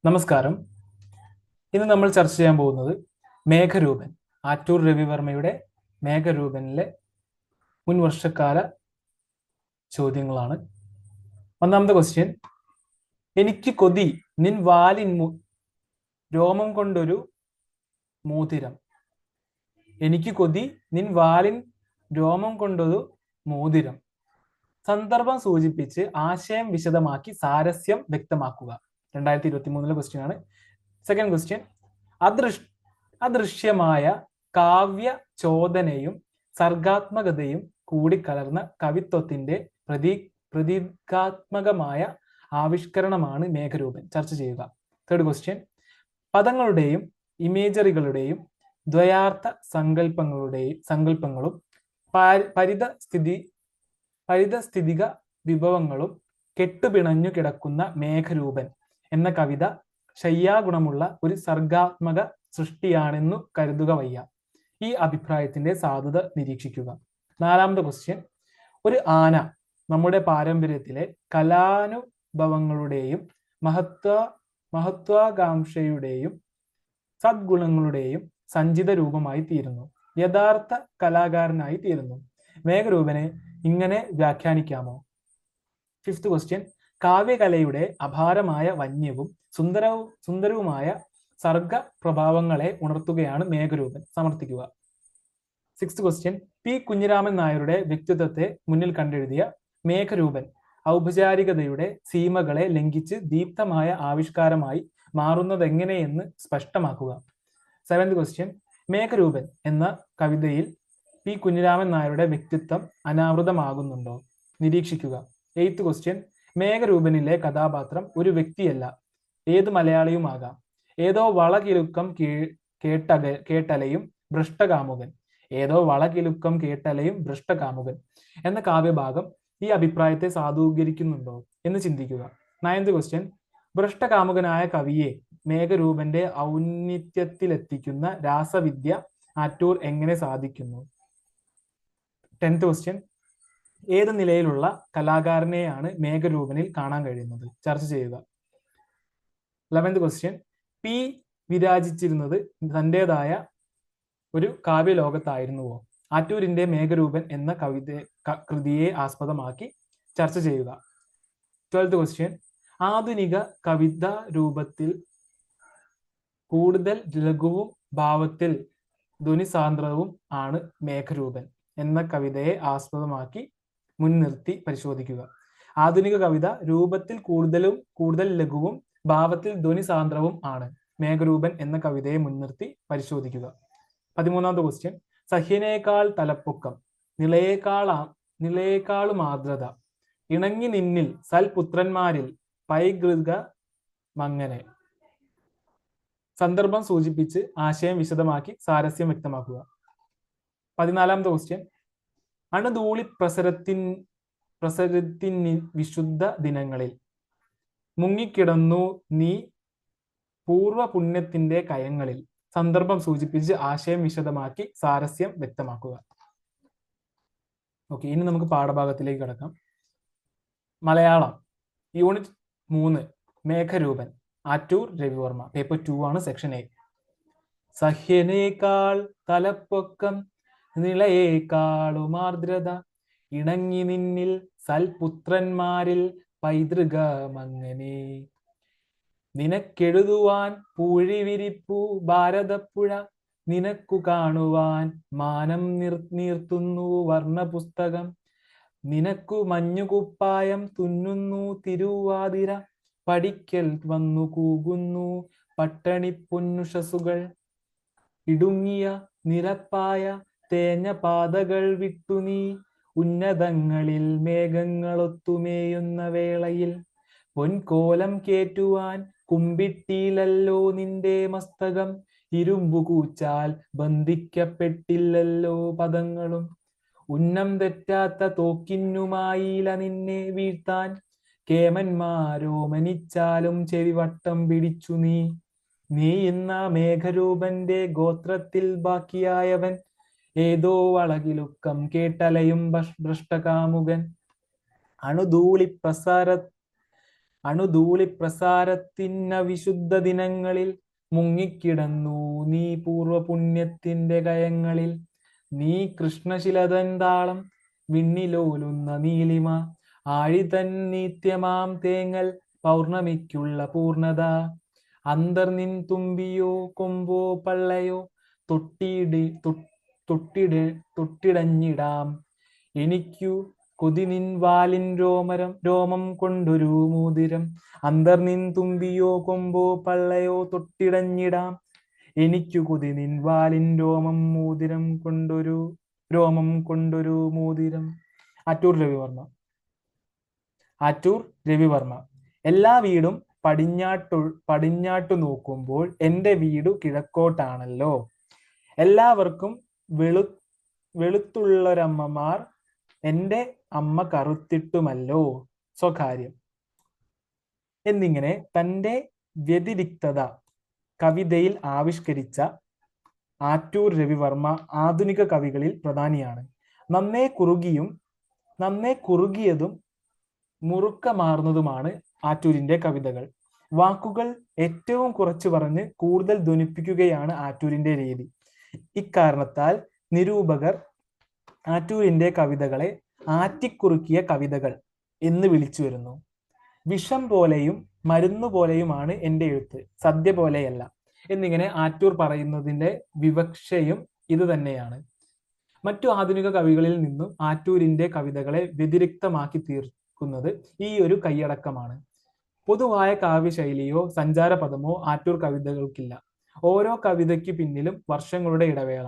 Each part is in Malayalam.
നമസ്കാരം. ഇന്ന് നമ്മൾ ചർച്ച ചെയ്യാൻ പോകുന്നത് മേഘരൂപൻ, ആറ്റൂർ രവിവർമ്മയുടെ മേഘരൂപനിലെ മുൻവർഷക്കാല ചോദ്യങ്ങളാണ്. ഒന്നാമത്തെ ക്വസ്റ്റ്യൻ: എനിക്ക് കൊതി നിൻ വാലിൻ രോമം കൊണ്ടൊരു മോതിരം. എനിക്ക് കൊതി നിൻ വാലിൻ രോമം കൊണ്ടൊരു മോതിരം. സന്ദർഭം സൂചിപ്പിച്ച് ആശയം വിശദമാക്കി സാരസ്യം വ്യക്തമാക്കുക. 2023 ക്വസ്റ്റ്യൻ ആണ്. സെക്കൻഡ് ക്വസ്റ്റ്യൻ: അദൃശ്യമായ കാവ്യ ചോദനയും സർഗാത്മകതയും കൂടിക്കലർന്ന കവിത്വത്തിന്റെ പ്രതീകാത്മകമായ ആവിഷ്കരണമാണ് മേഘരൂപൻ. ചർച്ച ചെയ്യുക. തേർഡ് ക്വസ്റ്റ്യൻ: പദങ്ങളുടെയും ഇമേജറികളുടെയും ദ്വയാർത്ഥ സങ്കല്പങ്ങളും പരിതസ്ഥിതിക വിഭവങ്ങളും കെട്ടുപിണഞ്ഞു കിടക്കുന്ന മേഘരൂപൻ എന്ന കവിത ശയ്യാഗുണമുള്ള ഒരു സർഗാത്മക സൃഷ്ടിയാണെന്നു കരുതുക വയ്യ. ഈ അഭിപ്രായത്തിന്റെ സാധുത നിരീക്ഷിക്കുക. നാലാമത്തെ ക്വസ്റ്റ്യൻ: ഒരു ആന നമ്മുടെ പാരമ്പര്യത്തിലെ കലാനുഭവങ്ങളുടെയും മഹത്വാകാംക്ഷയുടെയും സദ്ഗുണങ്ങളുടെയും സഞ്ചിത രൂപമായി തീരുന്നു, യഥാർത്ഥ കലാകാരനായി തീരുന്നു. മേഘരൂപനെ ഇങ്ങനെ വ്യാഖ്യാനിക്കാമോ? ഫിഫ്ത് ക്വസ്റ്റ്യൻ: കാവ്യകലയുടെ അപാരമായ വന്യവും സുന്ദരവുമായ സർഗ പ്രഭാവങ്ങളെ ഉണർത്തുകയാണ് മേഘരൂപൻ. സമർത്ഥിക്കുക. സിക്സ്ത് ക്വസ്റ്റ്യൻ: പി കുഞ്ഞിരാമൻ നായരുടെ വ്യക്തിത്വത്തെ മുന്നിൽ കണ്ടെഴുതിയ മേഘരൂപൻ ഔപചാരികതയുടെ സീമകളെ ലംഘിച്ച് ദീപ്തമായ ആവിഷ്കാരമായി മാറുന്നതെങ്ങനെയെന്ന് സ്പഷ്ടമാക്കുക. സെവൻത് ക്വസ്റ്റ്യൻ: മേഘരൂപൻ എന്ന കവിതയിൽ പി കുഞ്ഞിരാമൻ നായരുടെ വ്യക്തിത്വം അനാവൃതമാകുന്നുണ്ടോ? നിരീക്ഷിക്കുക. എയ്ത്ത് ക്വസ്റ്റ്യൻ: മേഘരൂപനിലെ കഥാപാത്രം ഒരു വ്യക്തിയല്ല, ഏത് മലയാളിയുമാകാം. ഏതോ വളകിലുക്കം കേട്ടലയും ഭ്രഷ്ടകാമുകൻ. ഏതോ വളകിലുക്കം കേട്ടലയും ഭ്രഷ്ടകാമുകൻ എന്ന കാവ്യഭാഗം ഈ അഭിപ്രായത്തെ സാധൂകരിക്കുന്നുണ്ടോ എന്ന് ചിന്തിക്കുക. നയൻത് ക്വസ്റ്റ്യൻ: ഭ്രഷ്ടകാമുകനായ കവിയെ മേഘരൂപന്റെ ഔന്നിത്യത്തിലെത്തിക്കുന്ന രാസവിദ്യ ആറ്റൂർ എങ്ങനെ സാധിക്കുന്നു? 10th ക്വസ്റ്റ്യൻ: ഏത് നിലയിലുള്ള കലാകാരനെയാണ് മേഘരൂപനിൽ കാണാൻ കഴിയുന്നത്? ചർച്ച ചെയ്യുക. 11th ക്വസ്റ്റ്യൻ: പി വിരാജിച്ചിരുന്നത് തൻ്റെതായ ഒരു കാവ്യലോകത്തായിരുന്നുവോ? ആറ്റൂരിന്റെ മേഘരൂപൻ എന്ന കൃതിയെ ആസ്പദമാക്കി ചർച്ച ചെയ്യുക. 12th ക്വസ്റ്റ്യൻ: ആധുനിക കവിതാ രൂപത്തിൽ കൂടുതൽ ലഘുവും ഭാവത്തിൽ ധ്വനിസാന്ദ്രവും ആണ് മേഘരൂപൻ എന്ന കവിതയെ ആസ്പദമാക്കി മുൻനിർത്തി പരിശോധിക്കുക. ആധുനിക കവിത രൂപത്തിൽ കൂടുതൽ ലഘുവും ഭാവത്തിൽ ധ്വനിസാന്ദ്രവും ആണ് മേഘരൂപൻ എന്ന കവിതയെ മുൻനിർത്തി പരിശോധിക്കുക. 13ാമത്തെ ക്വസ്റ്റ്യൻ: സഹ്യനേക്കാൾ തലപ്പൊക്കം, നിളയേക്കാളും ആർദ്രത, ഇണങ്ങി നിന്നിൽ സൽപുത്രന്മാരിൽ പൈതൃക മങ്ങനെ. സന്ദർഭം സൂചിപ്പിച്ച് ആശയം വിശദമാക്കി സാരസ്യം വ്യക്തമാക്കുക. 14ാമത്തെ ക്വസ്റ്റ്യൻ: അണുധൂളി പ്രസരത്തിൻ വിശുദ്ധ ദിനങ്ങളിൽ മുങ്ങിക്കിടന്നു നീ പൂർവ പുണ്യത്തിന്റെ കയങ്ങളിൽ. സന്ദർഭം സൂചിപ്പിച്ച് ആശയം വിശദമാക്കി സാരസ്യം വ്യക്തമാക്കുക. ഓക്കെ, ഇനി നമുക്ക് പാഠഭാഗത്തിലേക്ക് കടക്കാം. മലയാളം യൂണിറ്റ് 3 മേഘരൂപൻ, ആറ്റൂർ രവിവർമ്മ, പേപ്പർ 2 ആണ്, സെക്ഷൻ എ. സഹ്യനേക്കാൾ തലപ്പൊക്കം, നിളയേക്കാളും ആർദ്രത, ഇണങ്ങി നിന്നിൽ സൽപുത്രന്മാരിൽ പൈതൃകമങ്ങനെ. നിനക്കെഴുതുവാൻ പൂഴിവിരിപ്പു ഭാരതപ്പുഴ, നിനക്കു കാണുവാൻ മാനം നീർത്തുന്നു വർണ്ണപുസ്തകം. നിനക്കു മഞ്ഞുകുപ്പായം തുന്നുന്നു തിരുവാതിര, പഠിക്കൽ വന്നു കൂകുന്നു പട്ടണി പൊന്നുഷസുകൾ. ഇടുങ്ങിയ നിരപ്പായ തേഞ്ഞ പാതകൾ വിട്ടു നീ ഉന്നതങ്ങളിൽ മേഘങ്ങളൊത്തുമേയുന്ന വേളയിൽ, പൊൻകോലം കേറ്റുവാൻ കുമ്പിട്ടിയിലല്ലോ നിന്റെ മസ്തകം. ഇരുമ്പു കൂച്ചാൽ ബന്ധിക്കപ്പെട്ടില്ലല്ലോ പദങ്ങളും. ഉന്നം തെറ്റാത്ത തോക്കിന്നുമായില നിന്നെ വീഴ്ത്താൻ, കേമന്മാരോ മനിച്ചാലും ചെവിവട്ടം പിടിച്ചു നീ. നീ ഇന്ന മേഘരൂപന്റെ ഗോത്രത്തിൽ ബാക്കിയായവൻ, ഏതോ വളകിലുക്കം കേട്ടലയും ഭ്രഷ്ടകാമുകൻ. അണുധൂളി അണുധൂളി പ്രസാരത്തിന്ന വിശുദ്ധ ദിനങ്ങളിൽ മുങ്ങിക്കിടന്നു നീ പൂർവപുണ്യത്തിന്റെ കയങ്ങളിൽ. നീ കൃഷ്ണശിലതൻ താളം വിണ്ണിലോലുന്ന നീലിമ ആഴിതൻ നിത്യമാം തേങ്ങൽ പൗർണമിക്കുള്ള പൂർണത. അന്തർനിൻ തുമ്പിയോ കൊമ്പോ പള്ളയോ തൊട്ടിടഞ്ഞിടാം എനിക്കു കൊതിനിൻ വാലിൻ രോമം കൊണ്ടൊരു മോതിരം. അന്തർനിൻ തുമ്പിയോ കൊമ്പോ പള്ളയോ തൊട്ടിടഞ്ഞിടാം എനിക്കു കൊതിനിൻ വാലിൻ രോമം കൊണ്ടൊരു മോതിരം. ആറ്റൂർ രവിവർമ്മ. ആറ്റൂർ രവിവർമ്മ. എല്ലാ വീടും പടിഞ്ഞാട്ടു നോക്കുമ്പോൾ എൻ്റെ വീടു കിഴക്കോട്ടാണല്ലോ. എല്ലാവർക്കും വെളുത്തുള്ളൊരമ്മമാർ, എൻ്റെ അമ്മ കറുത്തിട്ടുമല്ലോ. സ്വകാര്യം. എന്നിങ്ങനെ തൻ്റെ വ്യതിരിക്തത കവിതയിൽ ആവിഷ്കരിച്ച ആറ്റൂർ രവിവർമ്മ ആധുനിക കവികളിൽ പ്രധാനിയാണ്. നന്നേ കുറുകിയതും മുറുക്കമാർന്നതുമാണ് ആറ്റൂരിന്റെ കവിതകൾ. വാക്കുകൾ ഏറ്റവും കുറച്ച് പറഞ്ഞ് കൂടുതൽ ധ്വനിപ്പിക്കുകയാണ് ആറ്റൂരിന്റെ രീതി. ഇക്കാരണത്താൽ നിരൂപകർ ആറ്റൂരിന്റെ കവിതകളെ ആറ്റിക്കുറുക്കിയ കവിതകൾ എന്ന് വിളിച്ചു വരുന്നു. വിഷം പോലെയും മരുന്നു പോലെയുമാണ് എൻ്റെ എഴുത്ത്, സദ്യ പോലെയല്ല എന്നിങ്ങനെ ആറ്റൂർ പറയുന്നതിന്റെ വിവക്ഷയും ഇത് തന്നെയാണ്. മറ്റു ആധുനിക കവികളിൽ നിന്നും ആറ്റൂരിന്റെ കവിതകളെ വ്യതിരിക്തമാക്കി തീർക്കുന്നത് ഈ ഒരു കൈയടക്കമാണ്. പൊതുവായ കാവ്യശൈലിയോ സഞ്ചാരപദമോ ആറ്റൂർ കവിതകൾക്കില്ല. ഓരോ കവിതയ്ക്ക് പിന്നിലും വർഷങ്ങളുടെ ഇടവേള,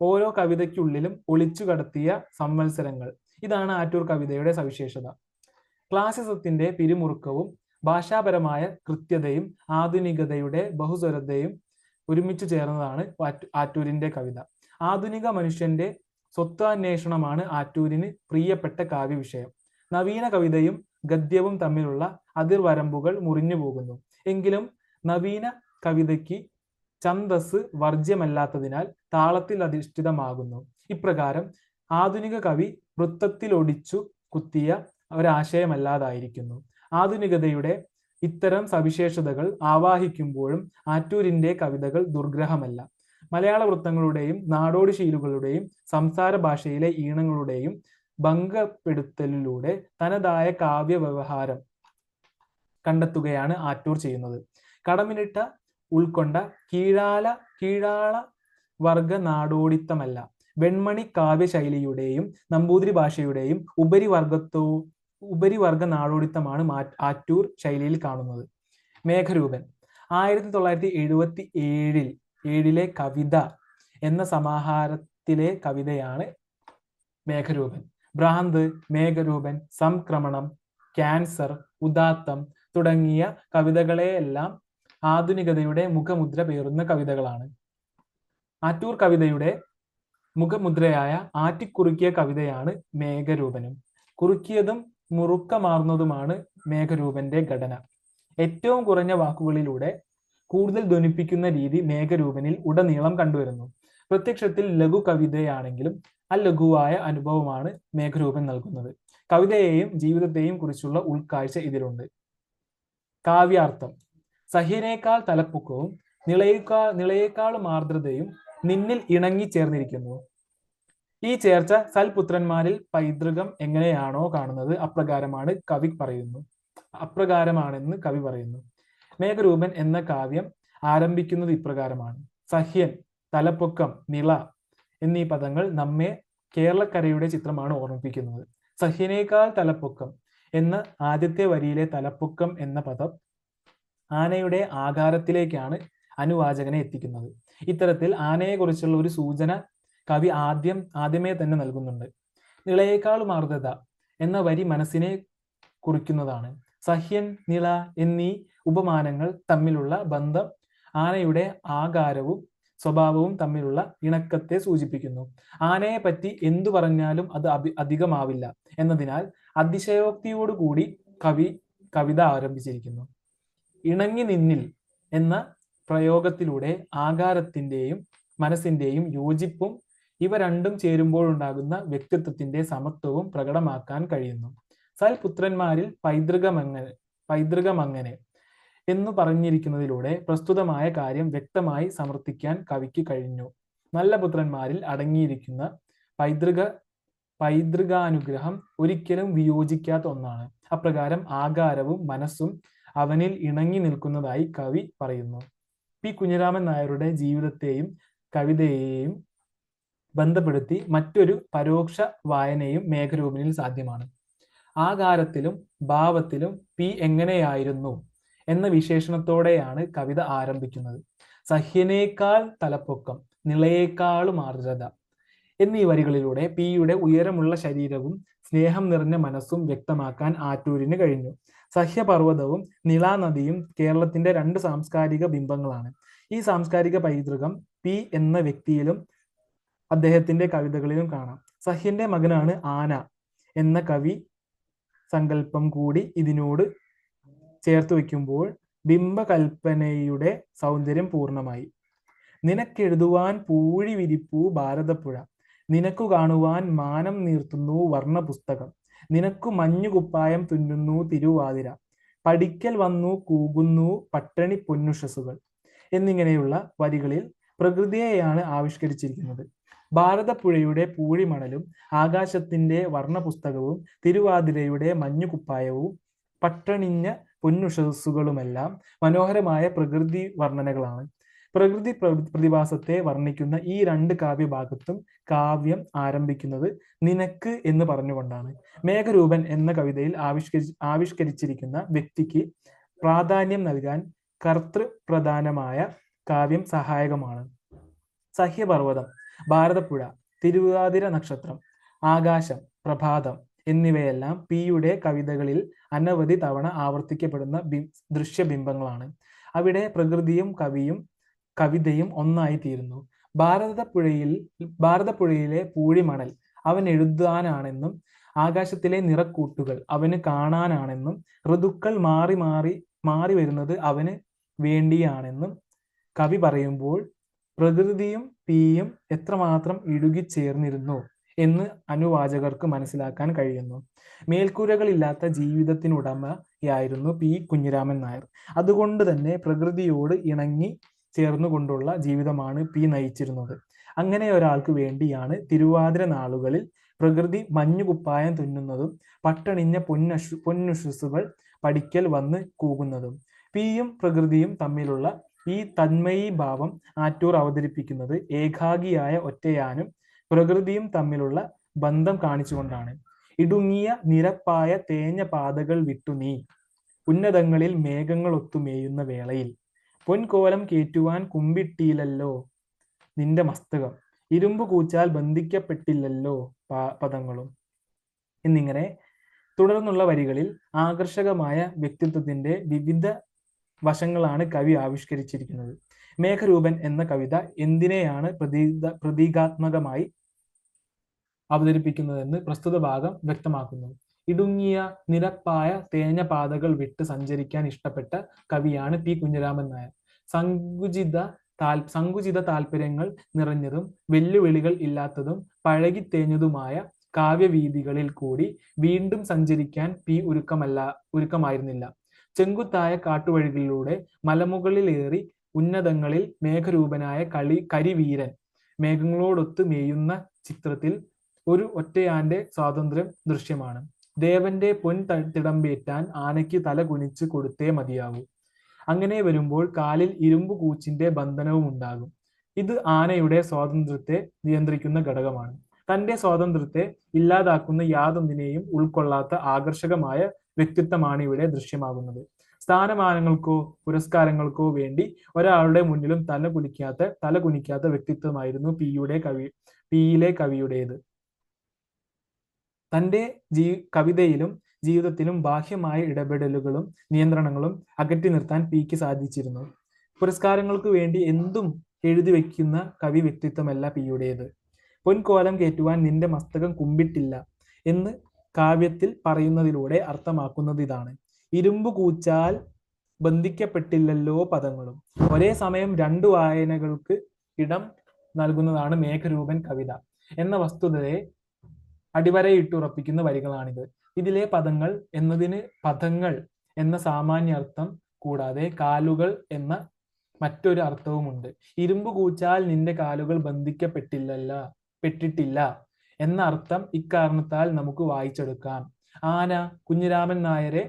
ഓരോ കവിതയ്ക്കുള്ളിലും ഒളിച്ചു കടത്തിയ സംവത്സരങ്ങൾ. ഇതാണ് ആറ്റൂർ കവിതയുടെ സവിശേഷത. ക്ലാസിസത്തിന്റെ പിരിമുറുക്കവും ഭാഷാപരമായ കൃത്യതയും ആധുനികതയുടെ ബഹുസ്വരതയും ഒരുമിച്ച് ചേർന്നതാണ് ആറ്റൂരിന്റെ കവിത. ആധുനിക മനുഷ്യന്റെ സ്വത്വാന്വേഷണമാണ് ആറ്റൂരിന് പ്രിയപ്പെട്ട കാവ്യവിഷയം. നവീന കവിതയും ഗദ്യവും തമ്മിലുള്ള അതിർവരമ്പുകൾ മുറിഞ്ഞു പോകുന്നു. എങ്കിലും നവീന കവിതയ്ക്ക് ഛന്ദസ് വർജ്യമല്ലാത്തതിനാൽ താളത്തിൽ അധിഷ്ഠിതമാകുന്നു. ഇപ്രകാരം ആധുനിക കവി വൃത്തത്തിലൊടിച്ചു കുത്തിയ ഒരാശയമല്ലാതായിരിക്കുന്നു. ആധുനികതയുടെ ഇത്തരം സവിശേഷതകൾ ആവാഹിക്കുമ്പോഴും ആറ്റൂരിന്റെ കവിതകൾ ദുർഗ്രഹമല്ല. മലയാള വൃത്തങ്ങളുടെയും നാടോടി ശീലുകളുടെയും സംസാര ഭാഷയിലെ ഈണങ്ങളുടെയും ഭംഗപ്പെടുത്തലിലൂടെ തനതായ കാവ്യ വ്യവഹാരം കണ്ടെത്തുകയാണ് ആറ്റൂർ ചെയ്യുന്നത്. കടമിനിട്ട ഉൾക്കൊണ്ട കീഴാള വർഗ നാടോടിത്തമല്ല, വെൺമണി കാവ്യശൈലിയുടെയും നമ്പൂതിരി ഭാഷയുടെയും ഉപരിവർഗ നാടോടിത്തമാണ് ആറ്റൂർ ശൈലിയിൽ കാണുന്നത്. മേഘരൂപൻ. 1977 കവിത എന്ന സമാഹാരത്തിലെ കവിതയാണ് മേഘരൂപൻ. ഭ്രാന്ത്, മേഘരൂപൻ, സംക്രമണം, ക്യാൻസർ, ഉദാത്തം തുടങ്ങിയ കവിതകളെയെല്ലാം ആധുനികതയുടെ മുഖമുദ്ര പേറുന്ന കവിതകളാണ്. ആറ്റൂർ കവിതയുടെ മുഖമുദ്രയായ ആറ്റിക്കുറുക്കിയ കവിതയാണ് മേഘരൂപനും. കുറുക്കിയതും മുറുക്കമാർന്നതുമാണ് മേഘരൂപന്റെ ഘടന. ഏറ്റവും കുറഞ്ഞ വാക്കുകളിലൂടെ കൂടുതൽ ധ്വനിപ്പിക്കുന്ന രീതി മേഘരൂപനിൽ ഉടനീളം കണ്ടുവരുന്നു. പ്രത്യക്ഷത്തിൽ ലഘു കവിതയാണെങ്കിലും അലഘുവായ അനുഭവമാണ് മേഘരൂപൻ നൽകുന്നത്. കവിതയെയും ജീവിതത്തെയും കുറിച്ചുള്ള ഉൾക്കാഴ്ച ഇതിലുണ്ട്. കാവ്യാർത്ഥം. സഹ്യനേക്കാൾ തലപ്പൊക്കവും നിളയേക്കാളും ആർദ്രതയും നിന്നിൽ ഇണങ്ങി ചേർന്നിരിക്കുന്നു. ഈ ചേർച്ച സൽപുത്രന്മാരിൽ പൈതൃകം എങ്ങനെയാണോ കാണുന്നത് അപ്രകാരമാണെന്ന് കവി പറയുന്നു. മേഘരൂപൻ എന്ന കാവ്യം ആരംഭിക്കുന്നത് ഇപ്രകാരമാണ്. സഹ്യൻ, തലപ്പൊക്കം, നിള എന്നീ പദങ്ങൾ നമ്മെ കേരളക്കരയുടെ ചിത്രമാണ് ഓർമ്മിപ്പിക്കുന്നത്. സഹ്യനേക്കാൾ തലപ്പൊക്കം എന്ന ആദ്യത്തെ വരിയിലെ തലപ്പൊക്കം എന്ന പദം ആനയുടെ ആകാരത്തിലേക്കാണ് അനുവാചകനെ എത്തിക്കുന്നത്. ഇത്തരത്തിൽ ആനയെക്കുറിച്ചുള്ള ഒരു സൂചന കവി ആദ്യമേ തന്നെ നൽകുന്നുണ്ട്. നിളയേക്കാളും ആർദ്രത എന്ന വരി മനസ്സിനെ കുറിക്കുന്നതാണ്. സഹ്യൻ, നിള എന്നീ ഉപമാനങ്ങൾ തമ്മിലുള്ള ബന്ധം ആനയുടെ ആകാരവും സ്വഭാവവും തമ്മിലുള്ള ഇണക്കത്തെ സൂചിപ്പിക്കുന്നു. ആനയെ പറ്റി എന്തു പറഞ്ഞാലും അത് അധികമാവില്ല എന്നതിനാൽ അതിശയോക്തിയോടുകൂടി കവിത ആരംഭിച്ചിരിക്കുന്നു. ഇണങ്ങി നിന്നിൽ എന്ന പ്രയോഗത്തിലൂടെ ആകാരത്തിന്റെയും മനസ്സിന്റെയും യോജിപ്പും ഇവ രണ്ടും ചേരുമ്പോഴുണ്ടാകുന്ന വ്യക്തിത്വത്തിന്റെ സമത്വവും പ്രകടമാക്കാൻ കഴിയുന്നു. സൽപുത്രന്മാരിൽ പൈതൃകം പൈതൃകം അങ്ങനെ എന്നു പറഞ്ഞിരിക്കുന്നതിലൂടെ പ്രസ്തുതമായ കാര്യം വ്യക്തമായി സമർത്ഥിക്കാൻ കവിക്ക് കഴിഞ്ഞു. നല്ല പുത്രന്മാരിൽ അടങ്ങിയിരിക്കുന്ന പൈതൃകാനുഗ്രഹം ഒരിക്കലും വിയോജിക്കാത്ത ഒന്നാണ്. അപ്രകാരം ആകാരവും മനസ്സും അവനിൽ ഇണങ്ങി നിൽക്കുന്നതായി കവി പറയുന്നു. പി കുഞ്ഞിരാമൻ നായരുടെ ജീവിതത്തെയും കവിതയെയും ബന്ധപ്പെടുത്തി മറ്റൊരു പരോക്ഷ വായനയും മേഘരൂപനിൽ സാധ്യമാണ്. ആകാരത്തിലും ഭാവത്തിലും പി എങ്ങനെയായിരുന്നു എന്ന വിശേഷണത്തോടെയാണ് കവിത ആരംഭിക്കുന്നത്. സഹ്യനേക്കാൾ തലപ്പൊക്കം, നിളയേക്കാളും ആർദ്രത എന്നീ വരികളിലൂടെ പിയുടെ ഉയരമുള്ള ശരീരവും സ്നേഹം നിറഞ്ഞ മനസ്സും വ്യക്തമാക്കാൻ ആറ്റൂരിന് കഴിഞ്ഞു. സഹ്യപർവ്വതവും നിളാനദിയും കേരളത്തിന്റെ രണ്ട് സാംസ്കാരിക ബിംബങ്ങളാണ്. ഈ സാംസ്കാരിക പൈതൃകം പി എന്ന വ്യക്തിയിലും അദ്ദേഹത്തിന്റെ കവിതകളിലും കാണാം. സഹ്യന്റെ മകനാണ് ആന എന്ന കവി സങ്കല്പം കൂടി ഇതിനോട് ചേർത്ത് വയ്ക്കുമ്പോൾ ബിംബകൽപ്പനയുടെ സൗന്ദര്യം പൂർണ്ണമായി. നിനക്കെഴുതുവാൻ പൂഴി വിരിപ്പു ഭാരതപ്പുഴ, നിനക്കു കാണുവാൻ മാനം നീർത്തുന്നു വർണ്ണപുസ്തകം, നിനക്കു മഞ്ഞുകുപ്പായം തുന്നുന്നു തിരുവാതിര, പഠിക്കൽ വന്നു കൂകുന്നു പട്ടണി പൊന്നുഷസുകൾ എന്നിങ്ങനെയുള്ള വരികളിൽ പ്രകൃതിയെയാണ് ആവിഷ്കരിച്ചിരിക്കുന്നത്. ഭാരതപ്പുഴയുടെ പൂഴിമണലും ആകാശത്തിന്റെ വർണ്ണപുസ്തകവും തിരുവാതിരയുടെ മഞ്ഞുകുപ്പായവും പട്ടണിഞ്ഞ പൊന്നുഷസുകളുമെല്ലാം മനോഹരമായ പ്രകൃതി വർണ്ണനകളാണ്. പ്രകൃതി പ്രതിഭാസത്തെ വർണ്ണിക്കുന്ന ഈ രണ്ട് കാവ്യഭാഗത്തും കാവ്യം ആരംഭിക്കുന്നത് നിനക്ക് എന്ന് പറഞ്ഞുകൊണ്ടാണ്. മേഘരൂപൻ എന്ന കവിതയിൽ ആവിഷ്കരിച്ചിരിക്കുന്ന വ്യക്തിക്ക് പ്രാധാന്യം നൽകാൻ കർത്തൃപ്രധാനമായ കാവ്യം സഹായകമാണ്. സഹ്യപർവ്വതം, ഭാരതപ്പുഴ, തിരുവാതിര നക്ഷത്രം, ആകാശം, പ്രഭാതം എന്നിവയെല്ലാം പിയുടെ കവിതകളിൽ അനവധി തവണ ആവർത്തിക്കപ്പെടുന്ന ദൃശ്യബിംബങ്ങളാണ്. അവിടെ പ്രകൃതിയും കവിതയും ഒന്നായി തീരുന്നു. ഭാരതപ്പുഴയിലെ പൂഴിമണൽ അവൻ എഴുതാനാണെന്നും ആകാശത്തിലെ നിറക്കൂട്ടുകൾ അവന് കാണാനാണെന്നും ഋതുക്കൾ മാറി വരുന്നത് അവന് വേണ്ടിയാണെന്നും കവി പറയുമ്പോൾ പ്രകൃതിയും പിയും എത്രമാത്രം ഇഴുകിച്ചേർന്നിരുന്നു എന്ന് അനുവാചകർക്ക് മനസ്സിലാക്കാൻ കഴിയുന്നു. മേൽക്കൂരകളില്ലാത്ത ജീവിതത്തിനുടമയായിരുന്നു പി കുഞ്ഞിരാമൻ നായർ. അതുകൊണ്ട് തന്നെ പ്രകൃതിയോട് ഇണങ്ങി ചേർന്നുകൊണ്ടുള്ള ജീവിതമാണ് പി നയിച്ചിരുന്നത്. അങ്ങനെ ഒരാൾക്ക് വേണ്ടിയാണ് തിരുവാതിര നാളുകളിൽ പ്രകൃതി മഞ്ഞുകുപ്പായം തുന്നുന്നതും പട്ടണിഞ്ഞ പൊന്നുഷസുകൾ പഠിക്കൽ വന്ന് കൂകുന്നതും. പിയും പ്രകൃതിയും തമ്മിലുള്ള ഈ തന്മയീ ഭാവം ആറ്റൂർ അവതരിപ്പിക്കുന്നത് ഏകാഗിയായ ഒറ്റയാനും പ്രകൃതിയും തമ്മിലുള്ള ബന്ധം കാണിച്ചുകൊണ്ടാണ്. ഇടുങ്ങിയ നിരപ്പായ തേഞ്ഞ പാതകൾ വിട്ടു നീ ഉന്നതങ്ങളിൽ മേഘങ്ങൾ ഒത്തുമേയുന്ന വേളയിൽ പൊൻകോലം കേറ്റുവാൻ കുമ്പിട്ടിയിലല്ലോ നിന്റെ മസ്തകം, ഇരുമ്പു കൂച്ചാൽ ബന്ധിക്കപ്പെട്ടില്ലല്ലോ പദങ്ങളും എന്നിങ്ങനെ തുടർന്നുള്ള വരികളിൽ ആകർഷകമായ വ്യക്തിത്വത്തിന്റെ വിവിധ വശങ്ങളാണ് കവി ആവിഷ്കരിച്ചിരിക്കുന്നത്. മേഘരൂപൻ എന്ന കവിത എന്തിനെയാണ് പ്രതീകാത്മകമായി അവതരിപ്പിക്കുന്നതെന്ന് പ്രസ്തുത ഭാഗം വ്യക്തമാക്കുന്നു. ഇടുങ്ങിയ നിരപ്പായ തേഞ്ഞ പാതകൾ വിട്ട് സഞ്ചരിക്കാൻ ഇഷ്ടപ്പെട്ട കവിയാണ് പി കുഞ്ഞിരാമൻ നായർ. സങ്കുചിത താല്പര്യങ്ങൾ നിറഞ്ഞതും വെല്ലുവിളികൾ ഇല്ലാത്തതും പഴകിത്തേഞ്ഞതുമായ കാവ്യവീഥികളിൽ കൂടി വീണ്ടും സഞ്ചരിക്കാൻ പി ഒരുക്കമായിരുന്നില്ല. ചെങ്കുത്തായ കാട്ടുവഴികളിലൂടെ മലമുകളിലേറി ഉന്നതങ്ങളിൽ മേഘരൂപനായ കരിവീരൻ മേഘങ്ങളോടൊത്ത് മേയുന്ന ചിത്രത്തിൽ ഒരു ഒറ്റയാന്റെ സ്വാതന്ത്ര്യം ദൃശ്യമാണ്. ദേവന്റെ തിടമ്പേറ്റാൻ ആനയ്ക്ക് തല കുനിച്ച് കൊടുത്തേ മതിയാവൂ. അങ്ങനെ വരുമ്പോൾ കാലിൽ ഇരുമ്പു കൂച്ചിന്റെ ബന്ധനവും ഉണ്ടാകും. ഇത് ആനയുടെ സ്വാതന്ത്ര്യത്തെ നിയന്ത്രിക്കുന്ന ഘടകമാണ്. തന്റെ സ്വാതന്ത്ര്യത്തെ ഇല്ലാതാക്കുന്ന യാതൊന്നിനെയും ഉൾക്കൊള്ളാത്ത ആകർഷകമായ വ്യക്തിത്വമാണ് ഇവിടെ ദൃശ്യമാകുന്നത്. സ്ഥാനമാനങ്ങൾക്കോ പുരസ്കാരങ്ങൾക്കോ വേണ്ടി ഒരാളുടെ മുന്നിലും തല കുനിക്കാത്ത വ്യക്തിത്വമായിരുന്നു പിയിലെ കവിയുടേത്. തന്റെ കവിതയിലും ജീവിതത്തിലും ബാഹ്യമായ ഇടപെടലുകളും നിയന്ത്രണങ്ങളും അകറ്റി നിർത്താൻ പിക്ക് സാധിച്ചിരുന്നു. പുരസ്കാരങ്ങൾക്ക് വേണ്ടി എന്തും എഴുതി വയ്ക്കുന്ന കവി വ്യക്തിത്വമല്ല പിയുടേത്. പൊൻകോലം കേറ്റുവാൻ നിന്റെ മസ്തകം കുമ്പിട്ടില്ല എന്ന് കാവ്യത്തിൽ പറയുന്നതിലൂടെ അർത്ഥമാക്കുന്നത് ഇതാണ്. ഇരുമ്പു കൂച്ചാൽ ബന്ധിക്കപ്പെട്ടില്ലല്ലോ പദങ്ങളും. ഒരേ സമയം രണ്ടു വായനകൾക്ക് ഇടം നൽകുന്നതാണ് മേഘരൂപൻ കവിത എന്ന വസ്തുതയെ അടിവരയിട്ടുറപ്പിക്കുന്ന വരികളാണിത്. ഇതിലെ പദങ്ങൾ എന്നതിന് പദങ്ങൾ എന്ന സാമാന്യ അർത്ഥം കൂടാതെ കാലുകൾ എന്ന മറ്റൊരു അർത്ഥവുമുണ്ട്. ഇരുമ്പ് കൂച്ചാൽ നിന്റെ കാലുകൾ പെട്ടിട്ടില്ല എന്ന അർത്ഥം ഇക്കാരണത്താൽ നമുക്ക് വായിച്ചെടുക്കാം. ആന കുഞ്ഞിരാമൻ നായരെ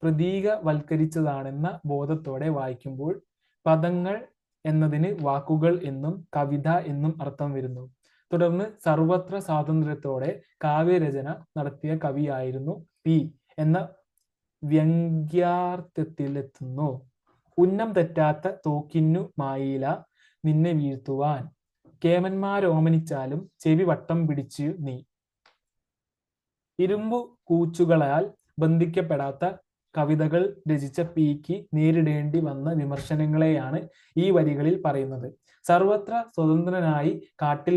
പ്രതീകവൽക്കരിച്ചതാണെന്ന ബോധത്തോടെ വായിക്കുമ്പോൾ പദങ്ങൾ എന്നതിന് വാക്കുകൾ എന്നും കവിത എന്നും അർത്ഥം വരുന്നു. തുടർന്ന് സർവത്ര സ്വാതന്ത്ര്യത്തോടെ കാവ്യരചന നടത്തിയ കവിയായിരുന്നു പി എന്ന വ്യംഗ്യാർത്ഥത്തിലെത്തുന്നു. ഉന്നം തെറ്റാത്ത തോക്കിന്നു മായില നിന്നെ വീഴ്ത്തുവാൻ, കേമന്മാരോമനിച്ചാലും ചെവി വട്ടം പിടിച്ചു നീ. ഇരുമ്പു കൂച്ചുകളാൽ ബന്ധിക്കപ്പെടാത്ത കവിതകൾ രചിച്ച പിക്ക് നേരിടേണ്ടി വന്ന വിമർശനങ്ങളെയാണ് ഈ വരികളിൽ പറയുന്നത്. സർവത്ര സ്വതന്ത്രനായി കാട്ടിൽ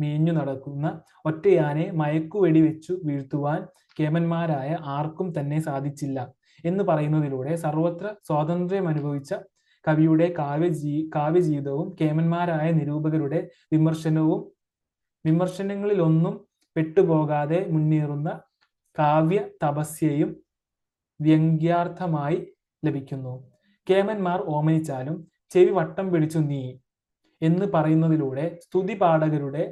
മേഞ്ഞു നടക്കുന്ന ഒറ്റയാനെ മയക്കുവെടി വെച്ചു വീഴ്ത്തുവാൻ കേമന്മാരായ ആർക്കും തന്നെ സാധിച്ചില്ല എന്ന് പറയുന്നതിലൂടെ സർവത്ര സ്വാതന്ത്ര്യം അനുഭവിച്ച കവിയുടെ കാവ്യജീവിതവും കേമന്മാരായ നിരൂപകരുടെ വിമർശനങ്ങളിലൊന്നും പെട്ടുപോകാതെ മുന്നേറുന്ന കാവ്യ തപസ്യയും വ്യംഗ്യാർത്ഥമായി ലഭിക്കുന്നു. കേമന്മാർ ഓമനിച്ചാലും ചെവി വട്ടം പിടിച്ചു നീ എന്ന് പറയുന്നതിലൂടെ സ്തുതി പാഠകരുടെ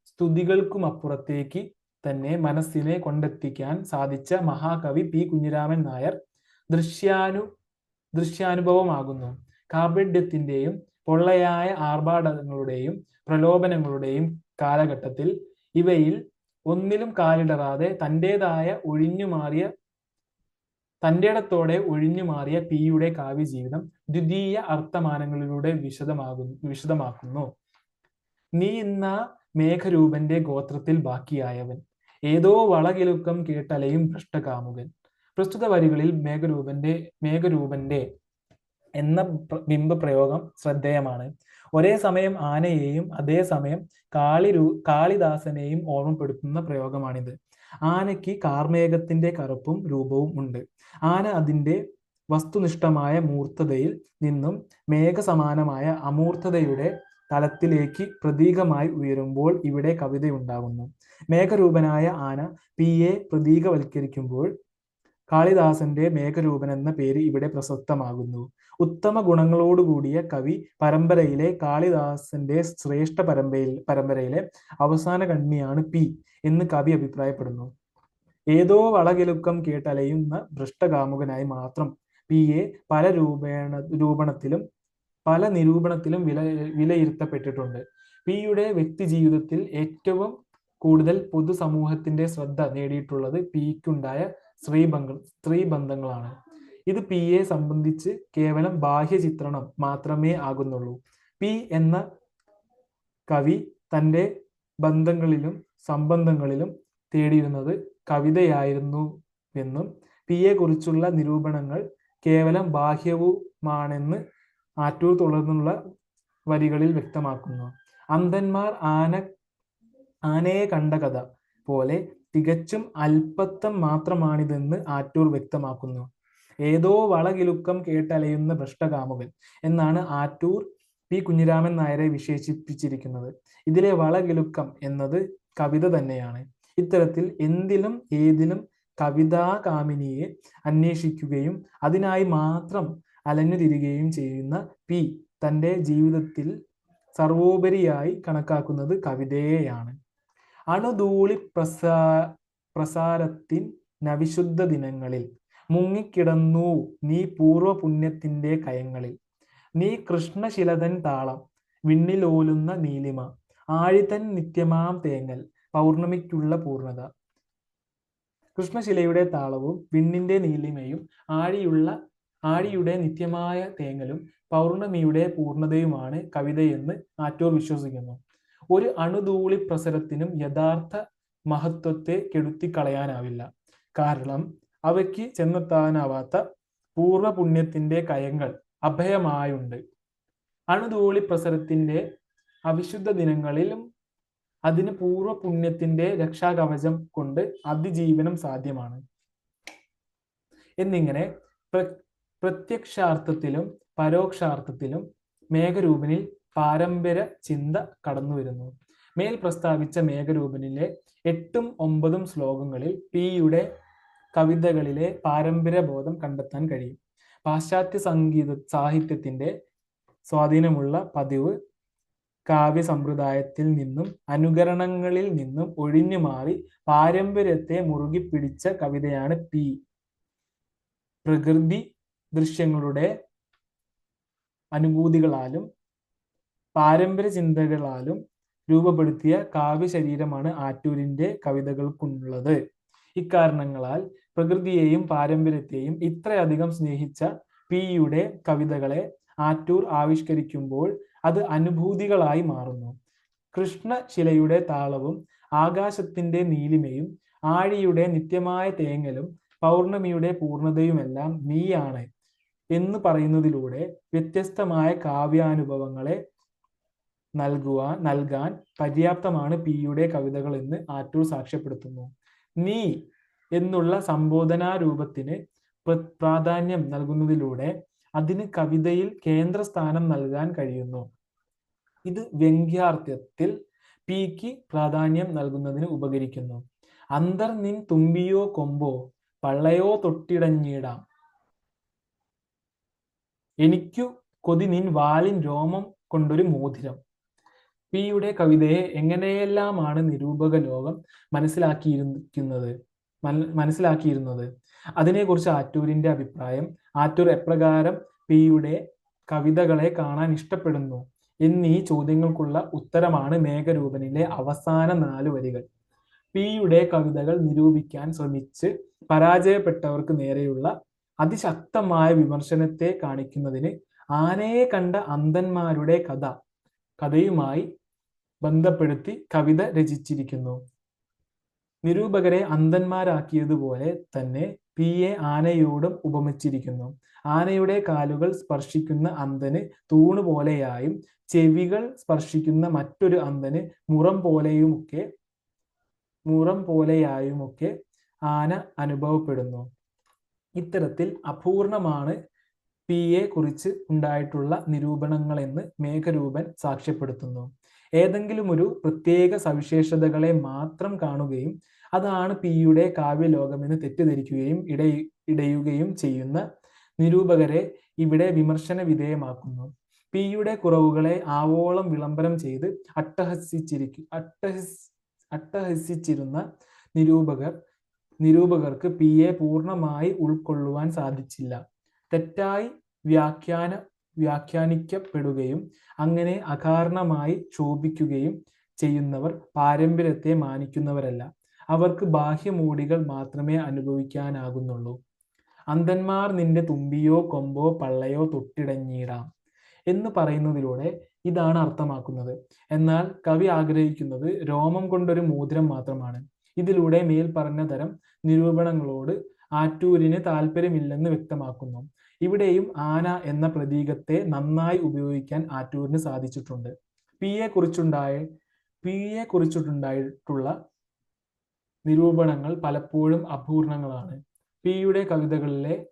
സ്തുതികൾക്കുമപ്പുറത്തേക്ക് തന്നെ മനസ്സിനെ കൊണ്ടെത്തിക്കാൻ സാധിച്ച മഹാകവി പി കുഞ്ഞിരാമൻ നായർ ദൃശ്യാനുഭവമാകുന്നു. കാപഢ്യത്തിന്റെയും പൊള്ളയായ ആർഭാടങ്ങളുടെയും പ്രലോഭനങ്ങളുടെയും കാലഘട്ടത്തിൽ ഇവയിൽ ഒന്നിലും കാലിടറാതെ തന്റേടത്തോടെ ഒഴിഞ്ഞുമാറിയ പിയുടെ കാവ്യജീവിതം ദ്വിതീയ അർത്ഥമാനങ്ങളിലൂടെ വിശദമാക്കുന്നു. നീ ഇന്ന മേഘരൂപന്റെ ഗോത്രത്തിൽ ബാക്കിയായവൻ, ഏതോ വളകിലുക്കം കേട്ടലയും ഭ്രഷ്ടകാമുകൻ. പ്രസ്തുത വരികളിൽ മേഘരൂപന്റെ എന്ന ബിംബപ്രയോഗം ശ്രദ്ധേയമാണ്. ഒരേ സമയം ആനയെയും അതേസമയം കാളിദാസനെയും ഓർമ്മപ്പെടുത്തുന്ന പ്രയോഗമാണിത്. ആനയ്ക്ക് കാർമേഘത്തിന്റെ കറുപ്പും രൂപവും ഉണ്ട്. ആന അതിന്റെ വസ്തുനിഷ്ഠമായ മൂർത്തതയിൽ നിന്നും മേഘസമാനമായ അമൂർത്തതയുടെ തലത്തിലേക്ക് പ്രതീകമായി ഉയരുമ്പോൾ ഇവിടെ കവിതയുണ്ടാകുന്നു. മേഘരൂപനായ ആന പിയെ പ്രതീകവൽക്കരിക്കുമ്പോൾ കാളിദാസന്റെ മേഘരൂപൻ എന്ന പേര് ഇവിടെ പ്രസക്തമാകുന്നു. ഉത്തമ ഗുണങ്ങളോടുകൂടിയ കവി പരമ്പരയിലെ കാളിദാസന്റെ ശ്രേഷ്ഠ പരമ്പരയിലെ അവസാന കണ്ണിയാണ് പി എന്ന് കവി അഭിപ്രായപ്പെടുന്നു. ഏതോ വളകിലുക്കം കേട്ടലയുന്ന ഭ്രഷ്ടകാമുകനായി മാത്രം പിയെ പല നിരൂപണത്തിലും വിലയിരുത്തപ്പെട്ടിട്ടുണ്ട്. പിയുടെ വ്യക്തി ജീവിതത്തിൽ ഏറ്റവും കൂടുതൽ പൊതുസമൂഹത്തിന്റെ ശ്രദ്ധ നേടിയിട്ടുള്ളത് പിക്കുണ്ടായ സ്ത്രീബന്ധങ്ങളാണ്. ഇത് പിയെ സംബന്ധിച്ച് കേവലം ബാഹ്യചിത്രണം മാത്രമേ ആകുന്നുള്ളൂ. പി എന്ന കവി തന്റെ ബന്ധങ്ങളിലും സംബന്ധങ്ങളിലും തേടിയിരുന്നത് കവിതയായിരുന്നുവെന്നും പിയെ കുറിച്ചുള്ള നിരൂപണങ്ങൾ കേവലം ബാഹ്യവുമാണെന്ന് ആറ്റൂർ തുടർന്നുള്ള വരികളിൽ വ്യക്തമാക്കുന്നു. അന്ധന്മാർ ആനയെ കണ്ട കഥ പോലെ തികച്ചും അല്പത്തം മാത്രമാണിതെന്ന് ആറ്റൂർ വ്യക്തമാക്കുന്നു. ഏതോ വളകിലുക്കം കേട്ടലയുന്ന ഭ്രഷ്ടകാമുകൻ എന്നാണ് ആറ്റൂർ പി കുഞ്ഞിരാമൻ നായരെ വിശേഷിപ്പിച്ചിരിക്കുന്നത്. ഇതിലെ വളകിലുക്കം എന്നത് കവിത തന്നെയാണ്. ഇത്തരത്തിൽ എന്തിലും ഏതിലും കവിതാകാമിനിയെ അന്വേഷിക്കുകയും അതിനായി മാത്രം അലഞ്ഞു തിരികുകയും ചെയ്യുന്ന പി തൻ്റെ ജീവിതത്തിൽ സർവോപരിയായി കണക്കാക്കുന്നത് കവിതയെയാണ്. അണുധൂളി പ്രസാരത്തിൻ നവിശുദ്ധ ദിനങ്ങളിൽ മുങ്ങിക്കിടന്നു നീ പൂർവപുണ്യത്തിന്റെ കയങ്ങളിൽ. നീ കൃഷ്ണശിലതൻ താളം വിണ്ണിലോലുന്ന നീലിമ, ആഴിതൻ നിത്യമാം തേങ്ങൽ പൗർണമിക്കുള്ള പൂർണ്ണത. കൃഷ്ണശിലയുടെ താളവും വിണ്ണിന്റെ നീലിമയും ആഴിയുടെ നിത്യമായ തേങ്ങലും പൗർണമിയുടെ പൂർണ്ണതയുമാണ് കവിതയെന്ന് ആറ്റൂർ വിശ്വസിക്കുന്നു. ഒരു അണുധൂളി പ്രസരത്തിനും യഥാർത്ഥ മഹത്വത്തെ കെടുത്തിക്കളയാനാവില്ല. കാരണം അവയ്ക്ക് ചെന്നെത്താനാവാത്ത പൂർവപുണ്യത്തിന്റെ കയങ്ങൾ അഭയമായുണ്ട്. അണുധൂളി പ്രസരത്തിന്റെ അവിശുദ്ധ ദിനങ്ങളിലും അതിന് പൂർവപുണ്യത്തിന്റെ രക്ഷാകവചം കൊണ്ട് അതിജീവനം സാധ്യമാണ്. എന്നിങ്ങനെ പ്രത്യക്ഷാർത്ഥത്തിലും പരോക്ഷാർത്ഥത്തിലും മേഘരൂപനിൽ പാരമ്പര്യ ചിന്ത കടന്നുവരുന്നു. മേൽ പ്രസ്താവിച്ച മേഘരൂപനിലെ 8-9 ശ്ലോകങ്ങളിൽ പിയുടെ കവിതകളിലെ പാരമ്പര്യബോധം കണ്ടെത്താൻ കഴിയും. പാശ്ചാത്യ സാഹിത്യത്തിന്റെ സ്വാധീനമുള്ള പതിവ് കാവ്യ സമ്പ്രദായത്തിൽ നിന്നും അനുകരണങ്ങളിൽ നിന്നും ഒഴിഞ്ഞു മാറി പാരമ്പര്യത്തെ മുറുകി പിടിച്ച കവിതയാണ് പി. പ്രകൃതി ദൃശ്യങ്ങളുടെ അനുഭൂതികളാലും പാരമ്പര്യ ചിന്തകളാലും രൂപപ്പെടുത്തിയ കാവ്യ ശരീരമാണ് ആറ്റൂരിന്റെ കവിതകൾക്കുള്ളത്. ഇക്കാരണങ്ങളാൽ പ്രകൃതിയെയും പാരമ്പര്യത്തെയും ഇത്രയധികം സ്നേഹിച്ച പിയുടെ കവിതകളെ ആറ്റൂർ ആവിഷ്കരിക്കുമ്പോൾ അത് അനുഭൂതികളായി മാറുന്നു. കൃഷ്ണശിലയുടെ താളവും ആകാശത്തിന്റെ നീലിമയും ആഴിയുടെ നിത്യമായ തേങ്ങലും പൗർണമിയുടെ പൂർണ്ണതയുമെല്ലാം നീയാണ് എന്ന് പറയുന്നതിലൂടെ വ്യത്യസ്തമായ കാവ്യാനുഭവങ്ങളെ നൽകാൻ പര്യാപ്തമാണ് പിയുടെ കവിതകൾ എന്ന് ആറ്റൂർ സാക്ഷ്യപ്പെടുത്തുന്നു. നീ എന്നുള്ള സംബോധനാ രൂപത്തിന് പ്രാധാന്യം നൽകുന്നതിലൂടെ അതിന് കവിതയിൽ കേന്ദ്രസ്ഥാനം നൽകാൻ കഴിയുന്നു. ഇത് വ്യംഗ്യാർത്ഥത്തിൽ പിക്ക് പ്രാധാന്യം നൽകുന്നതിന് ഉപകരിക്കുന്നു. അന്തർ നിൻ തുമ്പിയോ കൊമ്പോ പള്ളയോ തൊട്ടിടഞ്ഞിടാം, എനിക്കു കൊതി നിൻ വാലിൻ രോമം കൊണ്ടൊരു മോതിരം. പിയുടെ കവിതയെ എങ്ങനെയെല്ലാമാണ് നിരൂപക ലോകം മനസ്സിലാക്കിയിരുന്നത് അതിനെക്കുറിച്ച് ആറ്റൂരിന്റെ അഭിപ്രായം, ആറ്റൂർ എപ്രകാരം പിയുടെ കവിതകളെ കാണാൻ ഇഷ്ടപ്പെടുന്നു എന്നീ ചോദ്യങ്ങൾക്കുള്ള ഉത്തരമാണ് മേഘരൂപനിലെ അവസാന 4 വരികൾ. പിയുടെ കവിതകൾ നിരൂപിക്കാൻ ശ്രമിച്ച് പരാജയപ്പെട്ടവർക്ക് നേരെയുള്ള അതിശക്തമായ വിമർശനത്തെ കാണിക്കുന്നതിന് ആനയെ കണ്ട അന്ധന്മാരുടെ കഥയുമായി ബന്ധപ്പെടുത്തി കവിത രചിച്ചിരിക്കുന്നു. നിരൂപകരെ അന്ധന്മാരാക്കിയതുപോലെ തന്നെ പിയെ ആനയോടും ഉപമിച്ചിരിക്കുന്നു. ആനയുടെ കാലുകൾ സ്പർശിക്കുന്ന അന്ധന് തൂണ് പോലെയായും ചെവികൾ സ്പർശിക്കുന്ന മറ്റൊരു അന്ധന് മുറം പോലെയായുമൊക്കെ ആന അനുഭവപ്പെടുന്നു. ഇത്തരത്തിൽ അപൂർണമാണ് പിയെ കുറിച്ച് ഉണ്ടായിട്ടുള്ള നിരൂപണങ്ങളെന്ന് മേഘരൂപൻ സാക്ഷ്യപ്പെടുത്തുന്നു. ഏതെങ്കിലും ഒരു പ്രത്യേക സവിശേഷതകളെ മാത്രം കാണുകയും അതാണ് പിയുടെ കാവ്യലോകമെന്ന് തെറ്റിദ്ധരിക്കുകയും ഇടയുകയും ചെയ്യുന്ന നിരൂപകരെ ഇവിടെ വിമർശന വിധേയമാക്കുന്നു. പിയുടെ കുറവുകളെ ആവോളം വിളംബരം ചെയ്ത് അട്ടഹസിച്ചിരുന്ന നിരൂപകർക്ക് പിയെ പൂർണ്ണമായി ഉൾക്കൊള്ളുവാൻ സാധിച്ചില്ല. തെറ്റായി വ്യാഖ്യാനിക്കപ്പെടുകയും അങ്ങനെ അകാരണമായി ശോഭിക്കുകയും ചെയ്യുന്നവർ പാരമ്പര്യത്തെ മാനിക്കുന്നവരല്ല. അവർക്ക് ബാഹ്യമൂടികൾ മാത്രമേ അനുഭവിക്കാനാകുന്നുള്ളൂ. അന്ധന്മാർ നിന്റെ തുമ്പിയോ കൊമ്പോ പള്ളയോ തൊട്ടിടഞ്ഞിടാം എന്ന് പറയുന്നതിലൂടെ ഇതാണ് അർത്ഥമാക്കുന്നത്. എന്നാൽ കവി ആഗ്രഹിക്കുന്നത് രോമം കൊണ്ടൊരു മോതിരം മാത്രമാണ്. ഇതിലൂടെ മേൽ പറഞ്ഞ തരം നിരൂപണങ്ങളോട് ആറ്റൂരിന് താല്പര്യമില്ലെന്ന് വ്യക്തമാക്കുന്നു. ഇവിടെയും ആന എന്ന പ്രതീകത്തെ നന്നായി ഉപയോഗിക്കാൻ ആറ്റൂരിന് സാധിച്ചിട്ടുണ്ട്. പിയെ കുറിച്ചിട്ടുണ്ടായിട്ടുള്ള നിരൂപണങ്ങൾ പലപ്പോഴും അപൂർണങ്ങളാണ്. പിയുടെ കവിതകളിലെ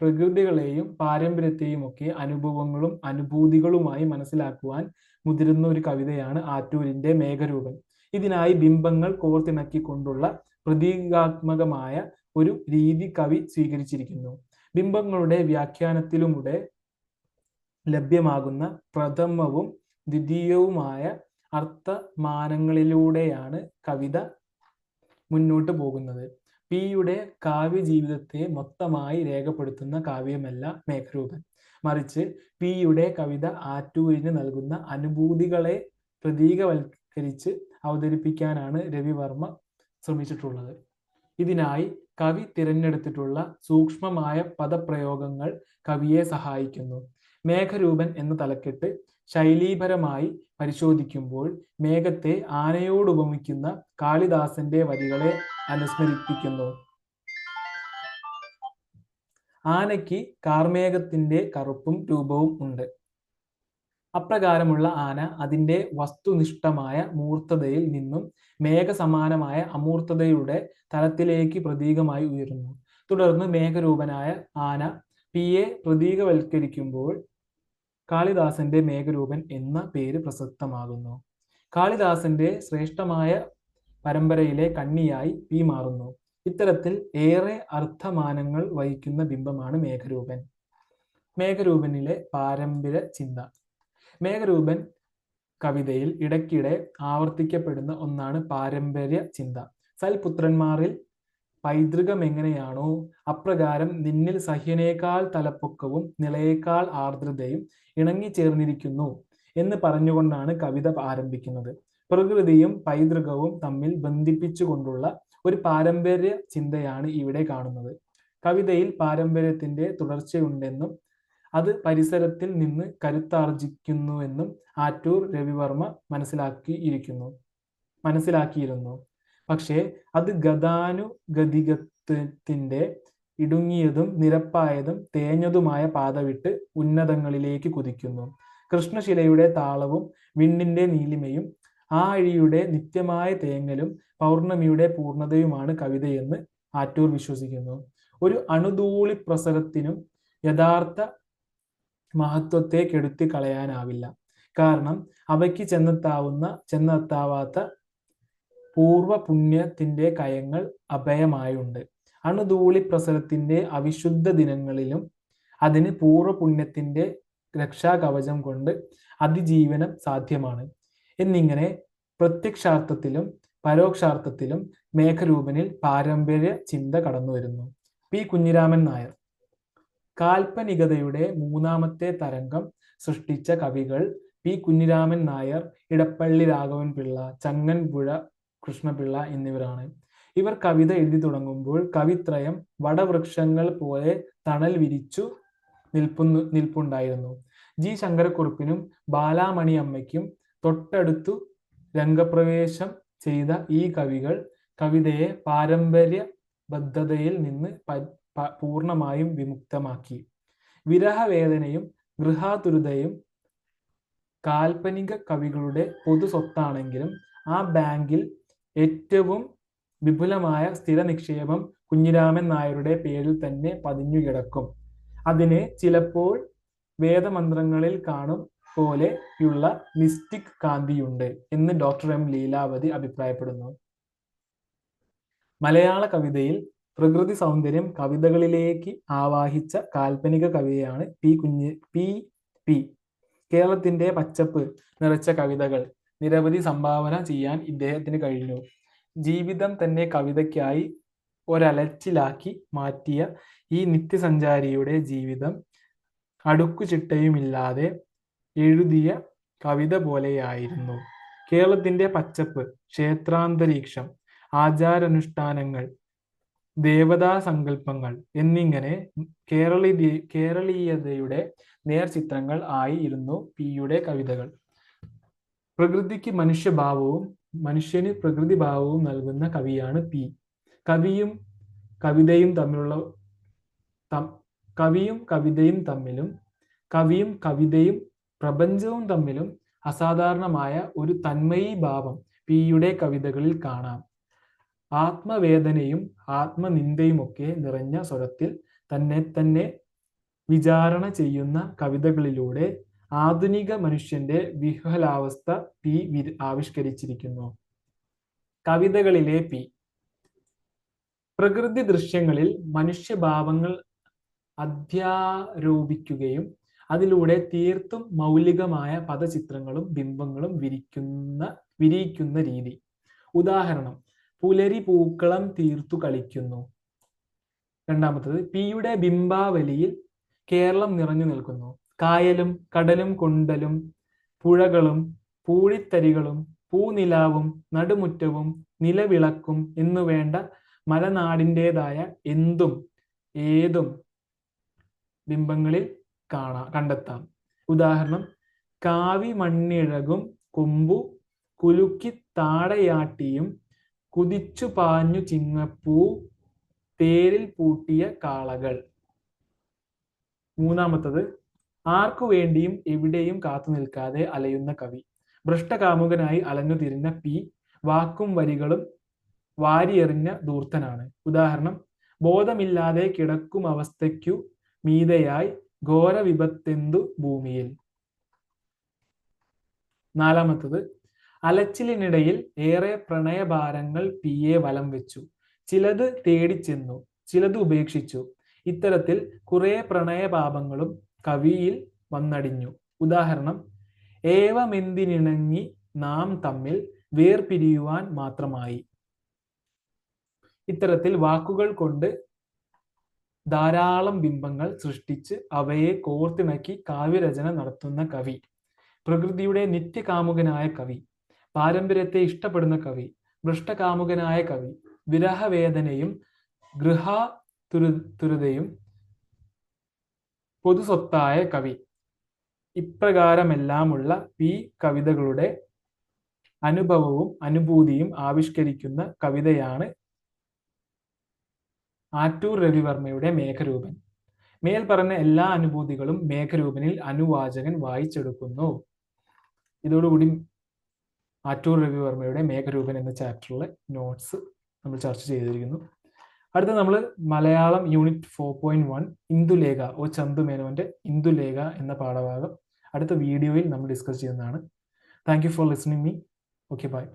പ്രകൃതികളെയും പാരമ്പര്യത്തെയും ഒക്കെ അനുഭവങ്ങളും അനുഭൂതികളുമായി മനസ്സിലാക്കുവാൻ മുതിരുന്ന ഒരു കവിതയാണ് ആറ്റൂരിന്റെ മേഘരൂപൻ. ഇതിനായി ബിംബങ്ങൾ കോർത്തിണക്കിക്കൊണ്ടുള്ള പ്രതീകാത്മകമായ ഒരു രീതി കവി സ്വീകരിച്ചിരിക്കുന്നു. ബിംബങ്ങളുടെ വ്യാഖ്യാനത്തിലൂടെ ലഭ്യമാകുന്ന പ്രഥമവും ദ്വിതീയവുമായ അർത്ഥമാനങ്ങളിലൂടെയാണ് കവിത മുന്നോട്ട് പോകുന്നത്. പിയുടെ കാവ്യ ജീവിതത്തെ മൊത്തമായി രേഖപ്പെടുത്തുന്ന കാവ്യമല്ല മേഘരൂപൻ. മറിച്ച് പിയുടെ കവിത ആറ്റൂരിന് നൽകുന്ന അനുഭൂതികളെ പ്രതീകവൽക്കരിച്ച് അവതരിപ്പിക്കാനാണ് രവിവർമ്മ ശ്രമിച്ചിട്ടുള്ളത്. ഇതിനായി കവി തിരഞ്ഞെടുത്തിട്ടുള്ള സൂക്ഷ്മമായ പദപ്രയോഗങ്ങൾ കവിയെ സഹായിക്കുന്നു. മേഘരൂപൻ എന്ന തലക്കെട്ട് ശൈലീപരമായി പരിശോധിക്കുമ്പോൾ മേഘത്തെ ആനയോട് ഉപമിക്കുന്ന കാളിദാസന്റെ വരികളെ അനുസ്മരിപ്പിക്കുന്നു. ആനയ്ക്ക് കാർമേഘത്തിന്റെ കറുപ്പും രൂപവും ഉണ്ട്. അപ്രകാരമുള്ള ആന അതിന്റെ വസ്തുനിഷ്ഠമായ മൂർത്തതയിൽ നിന്നും മേഘസമാനമായ അമൂർത്തതയുടെ തലത്തിലേക്ക് പ്രതീകമായി ഉയരുന്നു. തുടർന്ന് മേഘരൂപനായ ആന പിയെ പ്രതീകവൽക്കരിക്കുമ്പോൾ കാളിദാസന്റെ മേഘരൂപൻ എന്ന പേര് പ്രസക്തമാകുന്നു. കാളിദാസന്റെ ശ്രേഷ്ഠമായ പരമ്പരയിലെ കണ്ണിയായി പി മാറുന്നു. ഇത്തരത്തിൽ ഏറെ അർത്ഥമാനങ്ങൾ വഹിക്കുന്ന ബിംബമാണ് മേഘരൂപൻ. മേഘരൂപനിലെ പാരമ്പര്യ ചിന്ത. മേഘരൂപൻ കവിതയിൽ ഇടയ്ക്കിടെ ആവർത്തിക്കപ്പെടുന്ന ഒന്നാണ് പാരമ്പര്യ ചിന്ത. സൽപുത്രന്മാരിൽ പൈതൃകം എങ്ങനെയാണോ അപ്രകാരം നിന്നിൽ സഹ്യനേക്കാൾ തലപ്പൊക്കവും നിലയേക്കാൾ ആർദ്രതയും ഇണങ്ങിച്ചേർന്നിരിക്കുന്നു എന്ന് പറഞ്ഞുകൊണ്ടാണ് കവിത ആരംഭിക്കുന്നത്. പ്രകൃതിയും പൈതൃകവും തമ്മിൽ ബന്ധിപ്പിച്ചുകൊണ്ടുള്ള ഒരു പാരമ്പര്യ ചിന്തയാണ് ഇവിടെ കാണുന്നത്. കവിതയിൽ പാരമ്പര്യത്തിന്റെ തുടർച്ചയുണ്ടെന്നും അത് പരിസരത്തിൽ നിന്ന് കരുത്താർജിക്കുന്നുവെന്നും ആറ്റൂർ രവിവർമ്മ മനസ്സിലാക്കിയിരുന്നു. പക്ഷേ അത് ഗതാനുഗതികത്വത്തിന്റെ ഇടുങ്ങിയതും നിരപ്പായതും തേഞ്ഞതുമായ പാത വിട്ട് ഉന്നതങ്ങളിലേക്ക് കുതിക്കുന്നു. കൃഷ്ണശിലയുടെ താളവും വിണ്ണിന്റെ നീലിമയും ആ അഴിയുടെ നിത്യമായ തേങ്ങലും പൗർണമിയുടെ പൂർണ്ണതയുമാണ് കവിതയെന്ന് ആറ്റൂർ വിശ്വസിക്കുന്നു. ഒരു അണുധൂളി പ്രസരത്തിനും യഥാർത്ഥ മഹത്വത്തെ കെടുത്തി കളയാനാവില്ല. കാരണം അവയ്ക്ക് ചെന്നെത്താവാത്ത പൂർവ പുണ്യത്തിന്റെ കയങ്ങൾ അഭയമായുണ്ട്. അണുധൂളി പ്രസരത്തിന്റെ അവിശുദ്ധ ദിനങ്ങളിലും അതിന് പൂർവ പുണ്യത്തിന്റെ രക്ഷാകവചം കൊണ്ട് അതിജീവനം സാധ്യമാണ്. എന്നിങ്ങനെ പ്രത്യക്ഷാർത്ഥത്തിലും പരോക്ഷാർത്ഥത്തിലും മേഘരൂപനിൽ പാരമ്പര്യ ചിന്ത കടന്നുവരുന്നു. പി കുഞ്ഞിരാമൻ നായർ. കാൽപ്പനികതയുടെ മൂന്നാമത്തെ തരംഗം സൃഷ്ടിച്ച കവികൾ പി കുഞ്ഞിരാമൻ നായർ, ഇടപ്പള്ളി രാഘവൻ പിള്ള, ചങ്ങൻപുഴ കൃഷ്ണപിള്ള എന്നിവരാണ്. ഇവർ കവിത എഴുതി തുടങ്ങുമ്പോൾ കവിത്രയം വടവൃക്ഷങ്ങൾ പോലെ തണൽ വിരിച്ചു നിൽപ്പുണ്ടായിരുന്നു. ജി ശങ്കരക്കുറുപ്പിനും ബാലാമണി അമ്മയ്ക്കും തൊട്ടടുത്തു രംഗപ്രവേശം ചെയ്ത ഈ കവികൾ കവിതയെ പാരമ്പര്യ ബദ്ധതയിൽ നിന്ന് പൂർണ്ണമായും വിമുക്തമാക്കി. വിരഹവേദനയും ഗൃഹാതുരതയും കാൽപ്പനിക കവികളുടെ പൊതു സ്വത്താണെങ്കിലും ആ ബാങ്കിൽ ഏറ്റവും വിപുലമായ സ്ഥിര നിക്ഷേപം കുഞ്ഞിരാമൻ നായരുടെ പേരിൽ തന്നെ പതിഞ്ഞുകിടക്കും. അതിന് ചിലപ്പോൾ വേദമന്ത്രങ്ങളിൽ കാണും പോലെയുള്ള മിസ്റ്റിക് കാന്തിയുണ്ട് എന്ന് ഡോക്ടർ എം ലീലാവതി അഭിപ്രായപ്പെടുന്നു. മലയാള കവിതയിൽ പ്രകൃതി സൗന്ദര്യം കവിതകളിലേക്ക് ആവാഹിച്ച കാൽപ്പനിക കവിയാണ് പി. കേരളത്തിന്റെ പച്ചപ്പ് നിറച്ച കവിതകൾ നിരവധി സംഭാവന ചെയ്യാൻ ഇദ്ദേഹത്തിന് കഴിഞ്ഞു. ജീവിതം തന്നെ കവിതയ്ക്കായി ഒരലച്ചിലാക്കി മാറ്റിയ ഈ നിത്യസഞ്ചാരിയുടെ ജീവിതം അടുക്കുചിട്ടയുമില്ലാതെ എഴുതിയ കവിത പോലെയായിരുന്നു. കേരളത്തിന്റെ പച്ചപ്പ്, ക്ഷേത്രാന്തരീക്ഷം, ആചാരാനുഷ്ഠാനങ്ങൾ, ദേവതാ സങ്കല്പങ്ങൾ എന്നിങ്ങനെ കേരളീയതയുടെ നേർചിത്രങ്ങൾ ആയിരുന്നു പിയുടെ കവിതകൾ. പ്രകൃതിക്ക് മനുഷ്യഭാവവും മനുഷ്യന് പ്രകൃതിഭാവവും നൽകുന്ന കവിയാണ് പി. കവിയും കവിതയും പ്രപഞ്ചവും തമ്മിലും അസാധാരണമായ ഒരു തന്മയീ ഭാവം പിയുടെ കവിതകളിൽ കാണാം. ആത്മവേദനയും ആത്മനിന്ദയുമൊക്കെ നിറഞ്ഞ സ്വരത്തിൽ തന്നെ വിചാരണ ചെയ്യുന്ന കവിതകളിലൂടെ ആധുനിക മനുഷ്യന്റെ വിഹ്വലാവസ്ഥ പി ആവിഷ്കരിച്ചിരിക്കുന്നു. കവിതകളിലെ പി. പ്രകൃതി ദൃശ്യങ്ങളിൽ മനുഷ്യഭാവങ്ങൾ അധ്യാരോപിക്കുകയും അതിലൂടെ തീർത്തും മൗലികമായ പദചിത്രങ്ങളും ബിംബങ്ങളും വിരിയിക്കുന്ന രീതി. ഉദാഹരണം, പുലരി പൂക്കളം തീർത്തു കളിക്കുന്നു. രണ്ടാമത്തത്, പിയുടെ ബിംബാവലിയിൽ കേരളം നിറഞ്ഞു നിൽക്കുന്നു. കായലും കടലും കൊണ്ടലും പുഴകളും പൂഴിത്തരികളും പൂനിലാവും നടുമുറ്റവും നിലവിളക്കും എന്നുവേണ്ട മലനാടിൻ്റെതായ എന്തും ഏതും ബിംബങ്ങളിൽ കണ്ടെത്താം. ഉദാഹരണം, കാവി മണ്ണിഴകും കൊമ്പു കുലുക്കി താടയാട്ടിയും കുതിച്ചു പാഞ്ഞു ചിങ്ങപ്പൂ തേരിൽ പൂട്ടിയ കാളകൾ. മൂന്നാമത്തത്, ആർക്കു വേണ്ടിയും എവിടെയും കാത്തു നിൽക്കാതെ അലയുന്ന കവി. ഭ്രഷ്ടകാമുകനായി അലഞ്ഞു തിരിഞ്ഞ പി വാക്കും വരികളും വാരിയെറിഞ്ഞ ധൂർത്തനാണ്. ഉദാഹരണം, ബോധമില്ലാതെ കിടക്കും അവസ്ഥയ്ക്കു മീതെയായി ഘോര വിപത്തെന്തു ഭൂമിയിൽ. നാലാമത്തത്, അലച്ചിലിനിടയിൽ ഏറെ പ്രണയഭാരങ്ങൾ പിയെ വലം വെച്ചു. ചിലത് തേടിച്ചെന്നു, ചിലത് ഉപേക്ഷിച്ചു. ഇത്തരത്തിൽ കുറെ പ്രണയപാപങ്ങളും കവിയിൽ വന്നടിഞ്ഞു. ഉദാഹരണം: ഏവമെന്തിനിണങ്ങി നാം തമ്മിൽ വേർപിരിയുവാൻ മാത്രമായി. ഇത്തരത്തിൽ വാക്കുകൾ കൊണ്ട് ധാരാളം ബിംബങ്ങൾ സൃഷ്ടിച്ച് അവയെ കോർത്തിണക്കി കാവ്യരചന നടത്തുന്ന കവി. പ്രകൃതിയുടെ നിത്യകാമുകനായ കവി, പാരമ്പര്യത്തെ ഇഷ്ടപ്പെടുന്ന കവി, ഭ്രഷ്ടകാമുകനായ കവി, വിരഹവേദനയും ഗൃഹാതുരതയും പൊതുസ്വത്തായ കവി. ഇപ്രകാരമെല്ലാമുള്ള ഈ കവിതകളുടെ അനുഭവവും അനുഭൂതിയും ആവിഷ്കരിക്കുന്ന കവിതയാണ് ആറ്റൂർ രവിവർമ്മയുടെ മേഘരൂപൻ. മേൽ പറഞ്ഞ എല്ലാ അനുഭൂതികളും മേഘരൂപനിൽ അനുവാചകൻ വായിച്ചെടുക്കുന്നു. ഇതോടുകൂടി ആറ്റൂർ രവിവർമ്മയുടെ മേഘരൂപൻ എന്ന ചാപ്റ്ററിലെ നോട്ട്സ് നമ്മൾ ചർച്ച ചെയ്തിരിക്കുന്നു. അടുത്ത നമ്മൾ മലയാളം യൂണിറ്റ് 4.1 ഇന്ദുലേഖ ചന്തു മേനോന്റെ ഇന്ദുലേഖ എന്ന പാഠഭാഗം അടുത്ത വീഡിയോയിൽ നമ്മൾ ഡിസ്കസ് ചെയ്യുന്നതാണ്. Thank you for listening me. Okay, by.